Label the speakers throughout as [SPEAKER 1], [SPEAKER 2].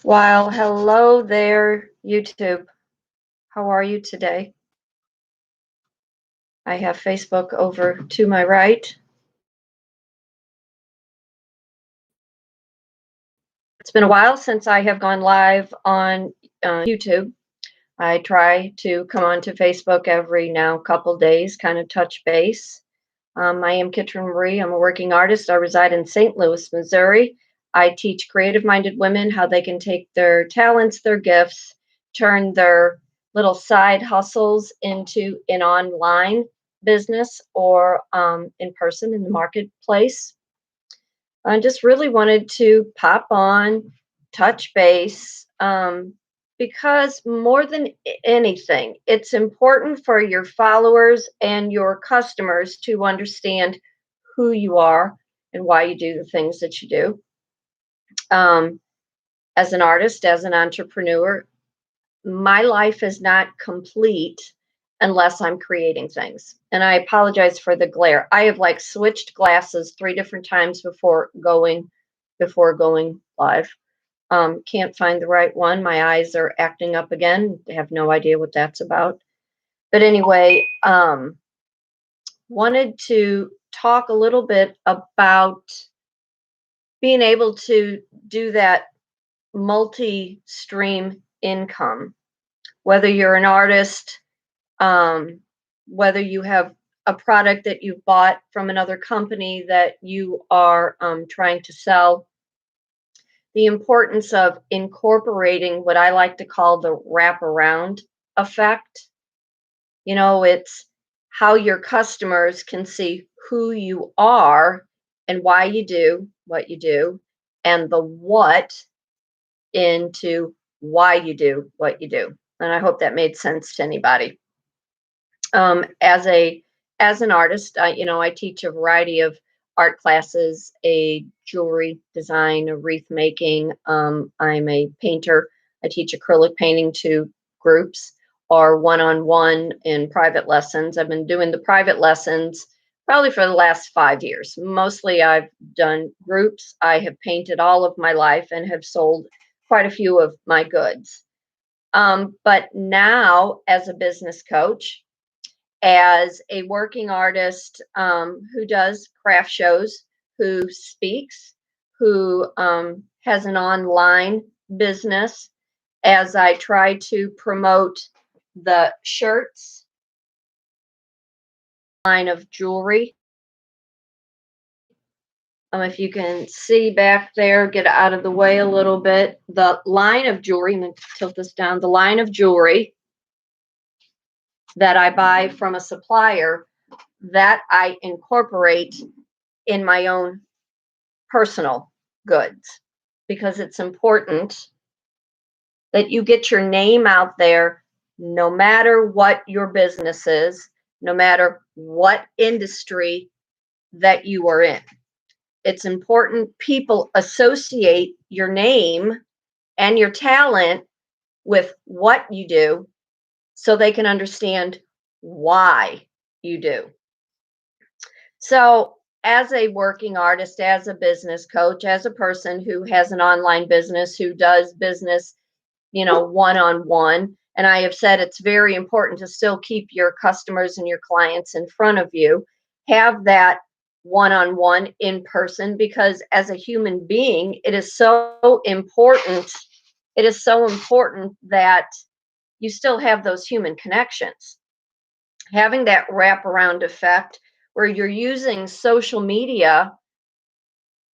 [SPEAKER 1] Well, hello there, YouTube. How are you today? I have Facebook over to my right. It's been a while since I have gone live on YouTube. I try to come onto Facebook every now couple days, kind of touch base. I am Kitryn Marie. I'm a working artist. I reside in St. Louis, Missouri. I teach creative-minded women how they can take their talents, their gifts, turn their little side hustles into an online business or in person in the marketplace. I just really wanted to pop on, touch base, because more than anything, it's important for your followers and your customers to understand who you are and why you do the things that you do. Um, as an artist, as an entrepreneur, my life is not complete unless I'm creating things. And I apologize for the glare. I have like switched glasses 3 different times before going live. Can't find the right one. My eyes are acting up again. I have no idea what that's about. But anyway, wanted to talk a little bit about being able to do that multi-stream income, whether you're an artist, um, whether you have a product that you've bought from another company that you are trying to sell. The importance of incorporating what I like to call the wraparound effect. It's how your customers can see who you are and why you do what you do, and the what into why you do what you do. And I hope that made sense to anybody. As an artist, I teach a variety of art classes, a jewelry design, a wreath making. I'm a painter. I teach acrylic painting to groups or one-on-one in private lessons. I've been doing the private lessons probably for the last 5 years. Mostly I've done groups. I have painted all of my life and have sold quite a few of my goods. But now, as a business coach, as a working artist who does craft shows, who speaks, who has an online business, as I try to promote the shirts line of jewelry. If you can see back there, get out of the way a little bit. The line of jewelry, I'm going to tilt this down, the line of jewelry that I buy from a supplier that I incorporate in my own personal goods, because it's important that you get your name out there no matter what your business is, no matter what industry that you are in. It's important people associate your name and your talent with what you do so they can understand why you do. So, as a working artist, as a business coach, as a person who has an online business, who does business, one-on-one, and I have said it's very important to still keep your customers and your clients in front of you, have that one-on-one in person, because as a human being, it is so important. It is so important that you still have those human connections. Having that wraparound effect where you're using social media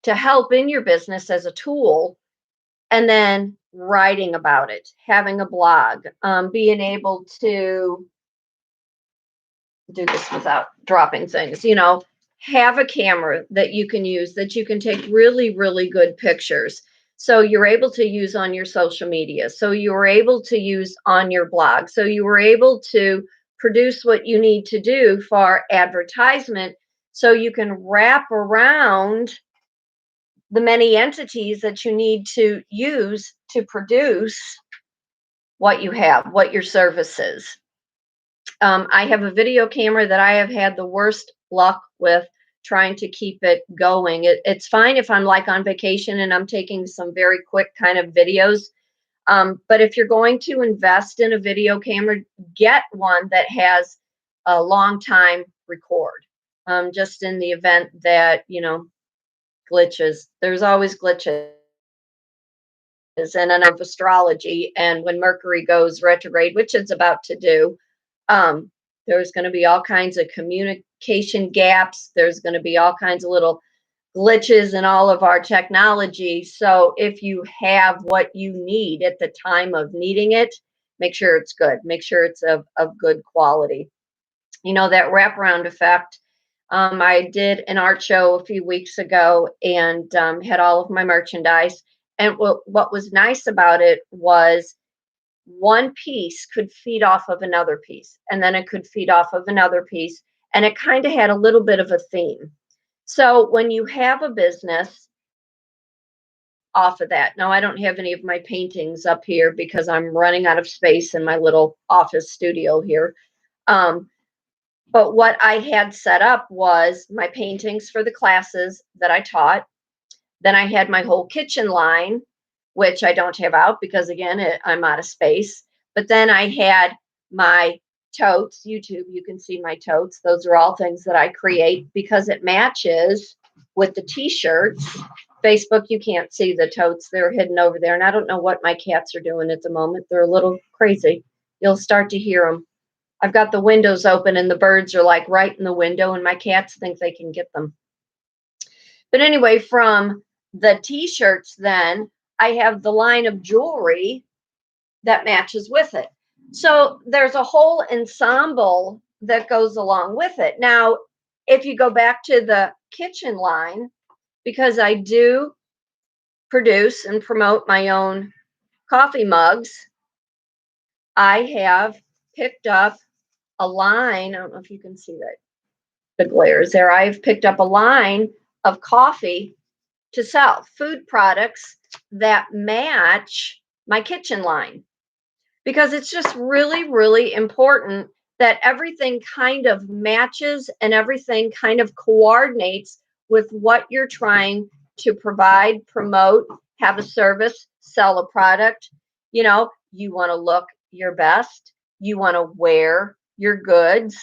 [SPEAKER 1] to help in your business as a tool, and then writing about it, having a blog, being able to do this without dropping things, have a camera that you can use, that you can take really, really good pictures. So you're able to use on your social media. So you're able to use on your blog. So you were able to produce what you need to do for advertisement, so you can wrap around the many entities that you need to use to produce what you have, what your service is. I have a video camera that I have had the worst luck with trying to keep it going. It's fine if I'm like on vacation and I'm taking some very quick kind of videos, But if you're going to invest in a video camera, get one that has a long time record. Just in the event that, glitches, there's always glitches. And of astrology, and when Mercury goes retrograde, which it's about to do, um, there's going to be all kinds of communication gaps. There's going to be all kinds of little glitches in all of our technology. So if you have what you need at the time of needing it, make sure it's good. Make sure it's of good quality. That wraparound effect. I did an art show a few weeks ago and had all of my merchandise. And what was nice about it was one piece could feed off of another piece, and then it could feed off of another piece. And it kind of had a little bit of a theme. So when you have a business off of that, now I don't have any of my paintings up here because I'm running out of space in my little office studio here. Um, but what I had set up was my paintings for the classes that I taught. Then I had my whole kitchen line, which I don't have out because, again, I'm out of space. But then I had my totes. YouTube, you can see my totes. Those are all things that I create because it matches with the t-shirts. Facebook, you can't see the totes. They're hidden over there. And I don't know what my cats are doing at the moment. They're a little crazy. You'll start to hear them. I've got the windows open and the birds are like right in the window, and my cats think they can get them. But anyway, from the t-shirts, then I have the line of jewelry that matches with it. So there's a whole ensemble that goes along with it. Now, if you go back to the kitchen line, because I do produce and promote my own coffee mugs, I have picked up a line. I don't know if you can see that, the glares there. I've picked up a line of coffee to sell, food products that match my kitchen line, because it's just really, really important that everything kind of matches and everything kind of coordinates with what you're trying to provide, promote, have a service, sell a product. You want to look your best, you want to wear your goods,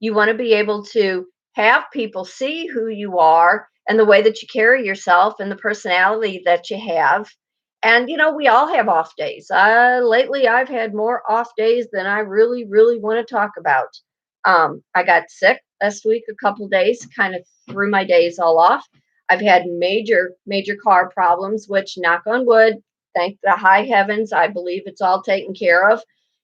[SPEAKER 1] you want to be able to have people see who you are and the way that you carry yourself and the personality that you have. And we all have off days. Lately, I've had more off days than I really, really want to talk about. I got sick last week, a couple days, kind of threw my days all off. I've had major, major car problems, which, knock on wood, thank the high heavens, I believe it's all taken care of.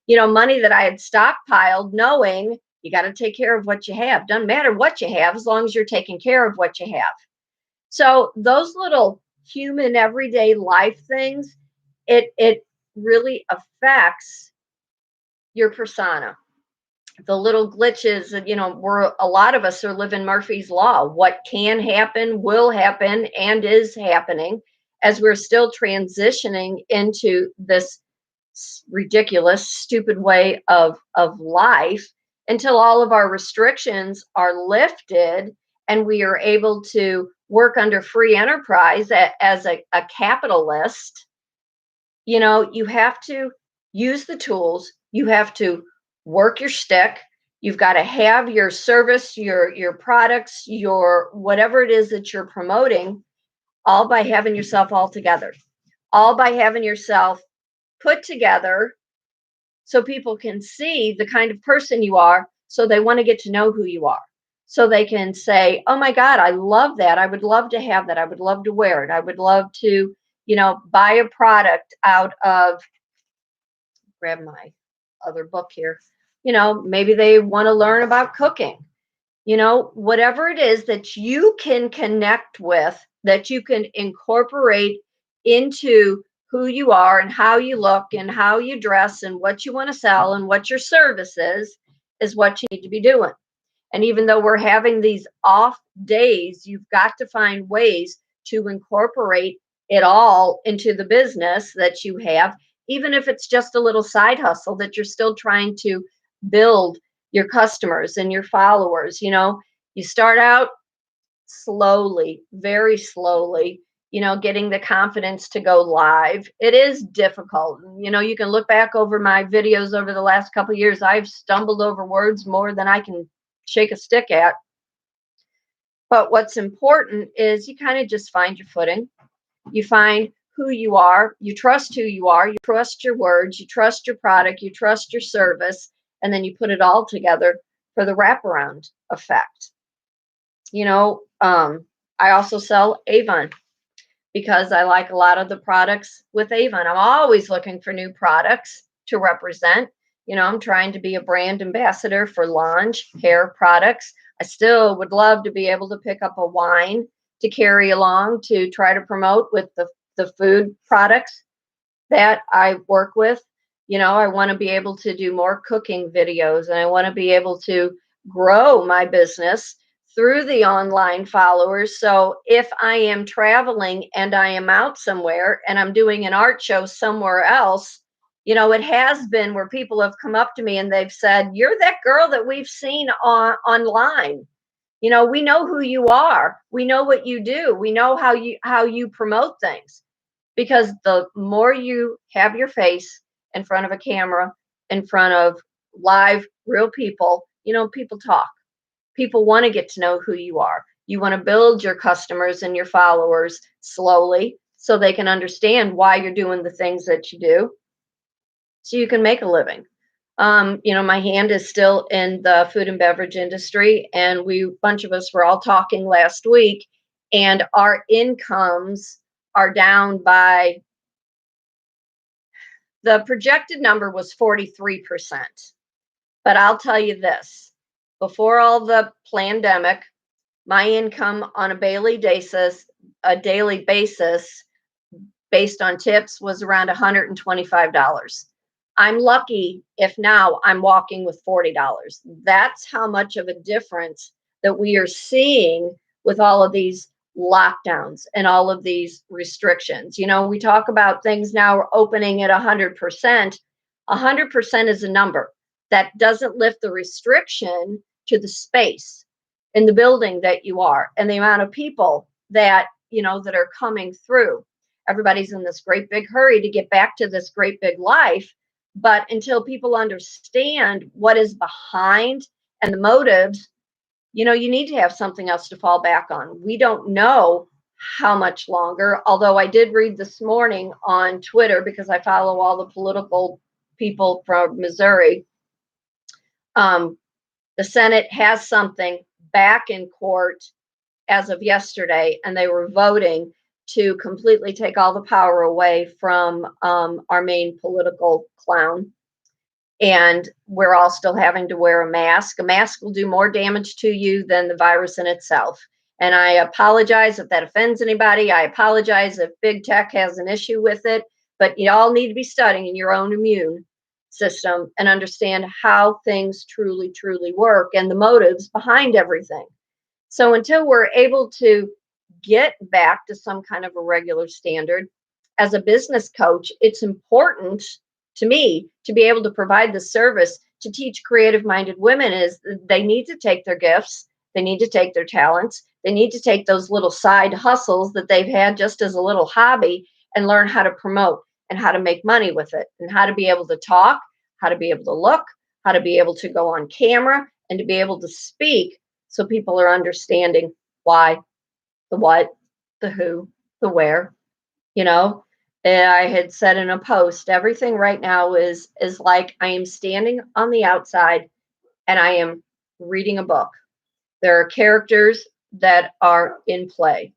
[SPEAKER 1] Money that I had stockpiled, knowing you got to take care of what you have. Doesn't matter what you have as long as you're taking care of what you have. So those little human everyday life things, it really affects your persona. The little glitches that, a lot of us are living Murphy's Law. What can happen will happen and is happening as we're still transitioning into this ridiculous, stupid way of life, until all of our restrictions are lifted and we are able to work under free enterprise as a capitalist. You have to use the tools, you have to work your stick, you've got to have your service, your products, your whatever it is that you're promoting, all by having yourself all together, all by having yourself put together so people can see the kind of person you are, so they want to get to know who you are, so they can say, oh my God, I love that, I would love to have that, I would love to wear it, I would love to buy a product out of, grab my other book here, maybe they want to learn about cooking, whatever it is that you can connect with, that you can incorporate into who you are and how you look and how you dress and what you want to sell and what your service is what you need to be doing. And even though we're having these off days, you've got to find ways to incorporate it all into the business that you have, even if it's just a little side hustle that you're still trying to build your customers and your followers. You start out slowly, very slowly. getting the confidence to go live. It is difficult. You can look back over my videos over the last couple of years. I've stumbled over words more than I can shake a stick at. But what's important is you kind of just find your footing. You find who you are. You trust who you are. You trust your words. You trust your product. You trust your service. And then you put it all together for the wraparound effect. I also sell Avon because I like a lot of the products with Avon. I'm always looking for new products to represent. I'm trying to be a brand ambassador for Lange hair products. I still would love to be able to pick up a wine to carry along to try to promote with the food products that I work with. I want to be able to do more cooking videos, and I want to be able to grow my business through the online followers. So if I am traveling and I am out somewhere and I'm doing an art show somewhere else, it has been where people have come up to me and they've said, "You're that girl that we've seen online. We know who you are. We know what you do. We know how you promote things." Because the more you have your face in front of a camera, in front of live, real people, people talk. People want to get to know who you are. You want to build your customers and your followers slowly so they can understand why you're doing the things that you do so you can make a living. My hand is still in the food and beverage industry, and a bunch of us were all talking last week, and our incomes are down by, the projected number was 43%. But I'll tell you this, before all the pandemic, my income on a daily basis, based on tips, was around $125. I'm lucky if now I'm walking with $40. That's how much of a difference that we are seeing with all of these lockdowns and all of these restrictions. We talk about things now opening at 100%. 100% is a number that doesn't lift the restriction to the space in the building that you are and the amount of people that that are coming through. Everybody's in this great big hurry to get back to this great big life, but until people understand what is behind and the motives, you need to have something else to fall back on. We don't know how much longer, although I did read this morning on Twitter, because I follow all the political people from Missouri. The Senate has something back in court as of yesterday, and they were voting to completely take all the power away from our main political clown. And we're all still having to wear a mask. A mask will do more damage to you than the virus in itself. And I apologize if that offends anybody. I apologize if big tech has an issue with it. But you all need to be studying your own immune system and understand how things truly, truly work and the motives behind everything. So until we're able to get back to some kind of a regular standard, as a business coach, it's important to me to be able to provide the service to teach creative-minded women. Is they need to take their gifts, they need to take their talents, they need to take those little side hustles that they've had just as a little hobby and learn how to promote and how to make money with it and how to be able to talk, how to be able to look, how to be able to go on camera and to be able to speak so people are understanding why, the what, the who, the where. I had said in a post, everything right now is like I am standing on the outside and I am reading a book. There are characters that are in play.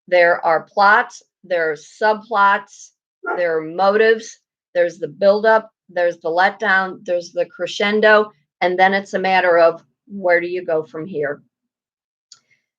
[SPEAKER 1] There are plots, there are subplots, there are motives, there's the buildup, there's the letdown, there's the crescendo, and then it's a matter of where do you go from here?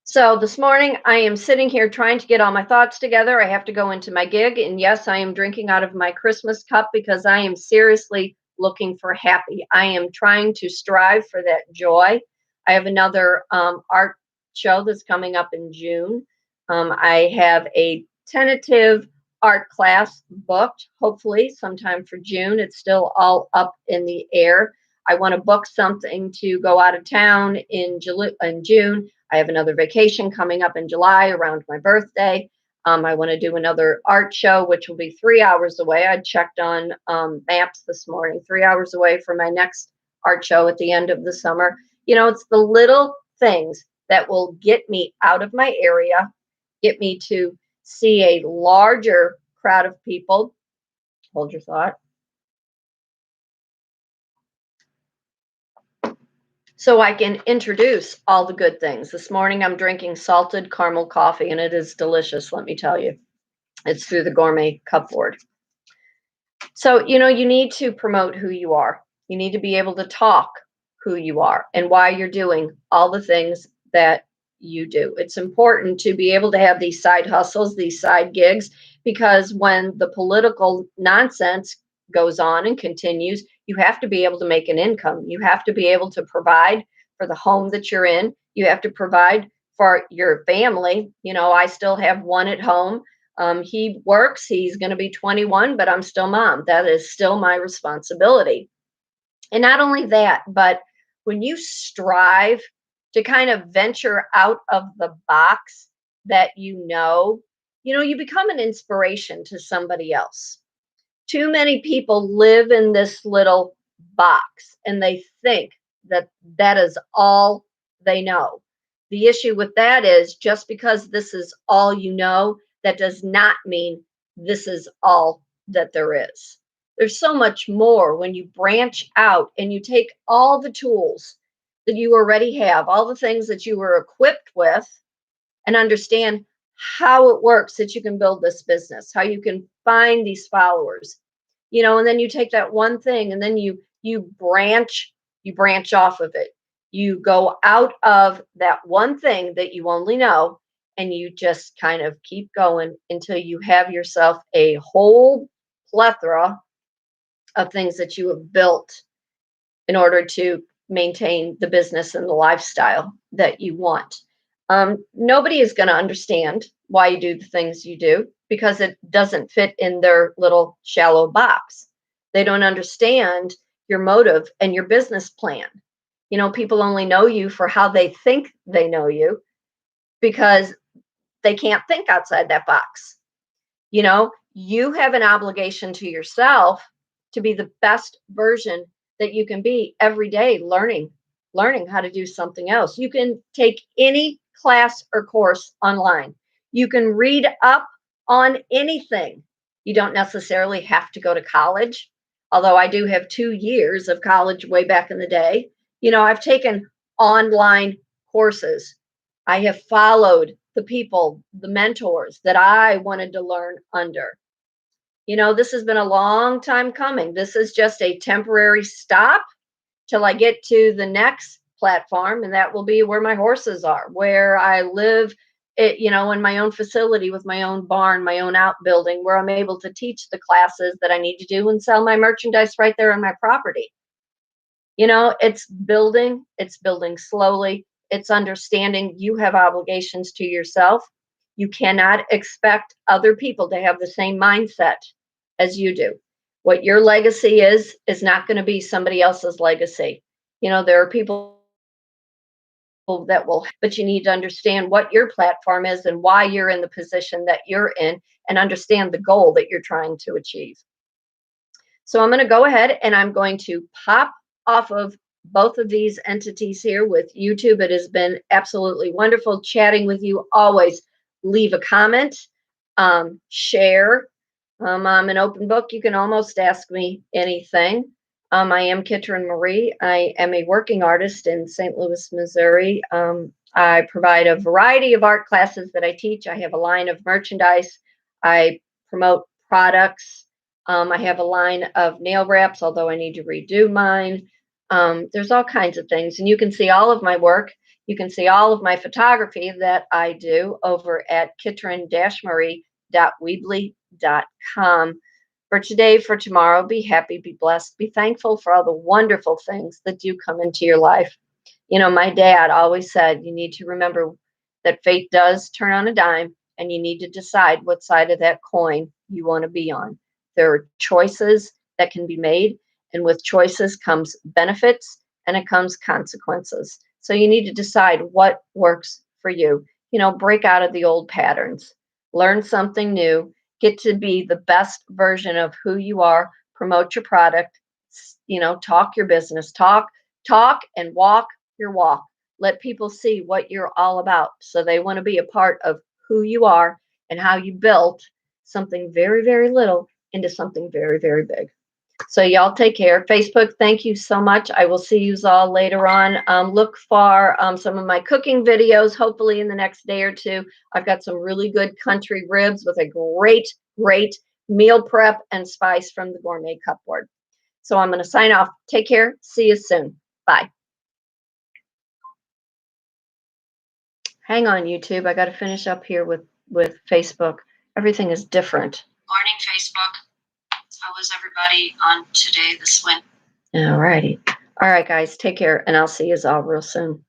[SPEAKER 1] So this morning, I am sitting here trying to get all my thoughts together. I have to go into my gig. And yes, I am drinking out of my Christmas cup because I am seriously looking for happy. I am trying to strive for that joy. I have another art show that's coming up in June. I have a tentative art class booked, hopefully sometime for June. It's still all up in the air. I want to book something to go out of town in June. I have another vacation coming up in July around my birthday. I want to do another art show, which will be 3 hours away. I checked on maps this morning, 3 hours away from my next art show at the end of the summer. It's the little things that will get me out of my area, get me to see a larger crowd of people. Hold your thought. So I can introduce all the good things. This morning I'm drinking salted caramel coffee, and it is delicious, let me tell you. It's through the Gourmet Cupboard. So, you need to promote who you are. You need to be able to talk who you are and why you're doing all the things that you do. It's important to be able to have these side hustles, these side gigs, because when the political nonsense goes on and continues, you have to be able to make an income. You have to be able to provide for the home that you're in. You have to provide for your family. I still have one at home. He works, he's going to be 21, but I'm still mom. That is still my responsibility. And not only that, but when you strive to kind of venture out of the box that you become an inspiration to somebody else. Too many people live in this little box and they think that that is all they know. The issue with that is just because this is all you know, that does not mean this is all that there is. There's so much more when you branch out and you take all the tools that you already have, all the things that you were equipped with, and understand how it works, that you can build this business, how you can find these followers, and then you take that one thing and then you branch off of it. You go out of that one thing that you only know, and you just kind of keep going until you have yourself a whole plethora of things that you have built in order to maintain the business and the lifestyle that you want. Nobody is going to understand why you do the things you do because it doesn't fit in their little shallow box. They don't understand your motive and your business plan. People only know you for how they think they know you because they can't think outside that box. You have an obligation to yourself to be the best version that you can be every day, learning how to do something else. You can take any class or course online. You can read up on anything. You don't necessarily have to go to college, although I do have 2 years of college way back in the day. I've taken online courses. I have followed the people, the mentors that I wanted to learn under. This has been a long time coming. This is just a temporary stop till I get to the next platform, and that will be where my horses are, where I live, in my own facility with my own barn, my own outbuilding, where I'm able to teach the classes that I need to do and sell my merchandise right there on my property. It's building slowly. It's understanding you have obligations to yourself. You cannot expect other people to have the same mindset as you do. What your legacy is not going to be somebody else's legacy. There are people that will, but you need to understand what your platform is and why you're in the position that you're in and understand the goal that you're trying to achieve. So I'm going to go ahead and I'm going to pop off of both of these entities here with YouTube. It has been absolutely wonderful chatting with you. Always leave a comment, share. I'm an open book. You can almost ask me anything. I am Kitryn Marie. I am a working artist in St. Louis, Missouri. I provide a variety of art classes that I teach. I have a line of merchandise. I promote products. I have a line of nail wraps, although I need to redo mine. There's all kinds of things. And you can see all of my work. You can see all of my photography that I do over at kitryn-marie.weebly.com. For today, for tomorrow, be happy, be blessed, be thankful for all the wonderful things that do come into your life. My dad always said, you need to remember that fate does turn on a dime, and you need to decide what side of that coin you want to be on. There are choices that can be made, and with choices comes benefits and it comes consequences. So you need to decide what works for you. Break out of the old patterns. learn something new, get to be the best version of who you are, promote your product, talk your business, talk and walk your walk. Let people see what you're all about so they want to be a part of who you are and how you built something very, very little into something very, very big. So y'all take care. Facebook, thank you so much. I will see you all later on. Look for some of my cooking videos, hopefully in the next day or two. I've got some really good country ribs with a great, great meal prep and spice from the Gourmet Cupboard. So I'm going to sign off. Take care. See you soon. Bye. Hang on, YouTube. I got to finish up here with Facebook. Everything is different. Morning, Facebook. How was everybody on today, this win? All righty. All right, guys. Take care, and I'll see you all real soon.